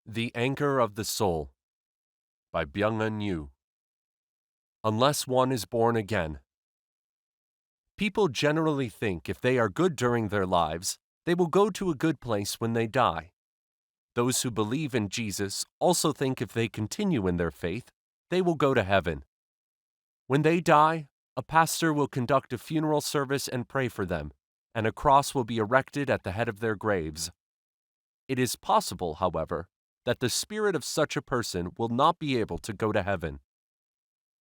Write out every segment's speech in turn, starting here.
The Anchor of the Soul by Byung-Eun Yu. Unless one is born again. People generally think if they are good during their lives, they will go to a good place when they die. Those who believe in Jesus also think if they continue in their faith, they will go to heaven. When they die, a pastor will conduct a funeral service and pray for them, and a cross will be erected at the head of their graves. It is possible, however, that the spirit of such a person will not be able to go to heaven.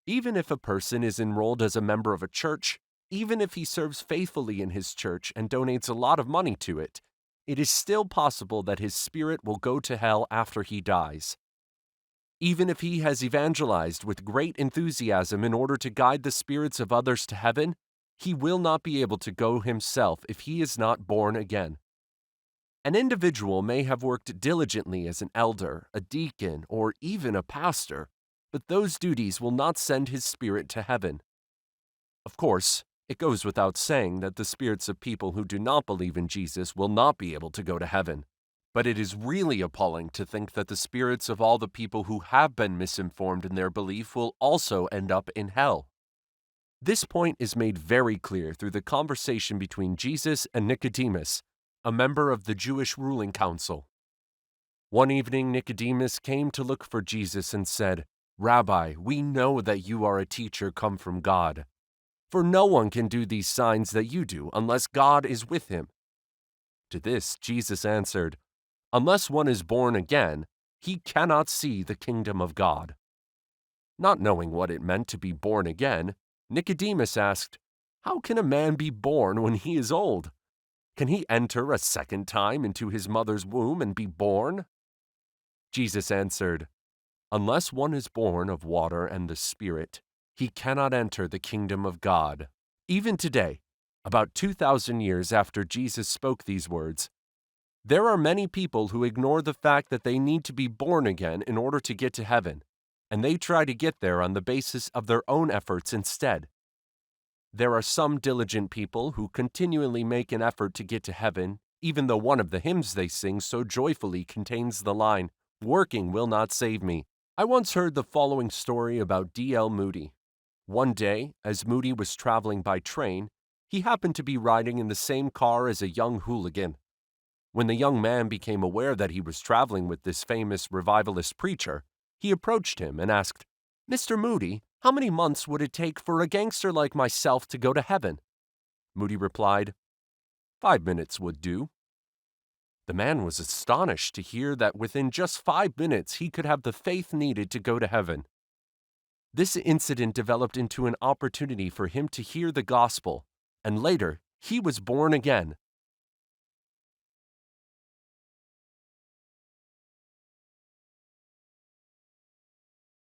Even if a person is enrolled as a member of a church, even if he serves faithfully in his church and donates a lot of money to it, it is still possible that his spirit will go to hell after he dies. Even if he has evangelized with great enthusiasm in order to guide the spirits of others to heaven, he will not be able to go himself if he is not born again. An individual may have worked diligently as an elder, a deacon, or even a pastor, but those duties will not send his spirit to heaven. Of course, it goes without saying that the spirits of people who do not believe in Jesus will not be able to go to heaven. But it is really appalling to think that the spirits of all the people who have been misinformed in their belief will also end up in hell. This point is made very clear through the conversation between Jesus and Nicodemus, a member of the Jewish ruling council. One evening, Nicodemus came to look for Jesus and said, "Rabbi, we know that you are a teacher come from God. For no one can do these signs that you do unless God is with him." To this, Jesus answered, "Unless one is born again, he cannot see the kingdom of God." Not knowing what it meant to be born again, Nicodemus asked, "How can a man be born when he is old? Can he enter a second time into his mother's womb and be born?" Jesus answered, "Unless one is born of water and the Spirit, he cannot enter the kingdom of God." Even today, about 2,000 years after Jesus spoke these words, there are many people who ignore the fact that they need to be born again in order to get to heaven, and they try to get there on the basis of their own efforts instead. There are some diligent people who continually make an effort to get to heaven, even though one of the hymns they sing so joyfully contains the line, "Working will not save me." I once heard the following story about D.L. Moody. One day, as Moody was traveling by train, he happened to be riding in the same car as a young hooligan. When the young man became aware that he was traveling with this famous revivalist preacher, he approached him and asked, "Mr. Moody, how many months would it take for a gangster like myself to go to heaven?" Moody replied, "5 minutes would do." The man was astonished to hear that within just 5 minutes he could have the faith needed to go to heaven. This incident developed into an opportunity for him to hear the gospel, and later he was born again,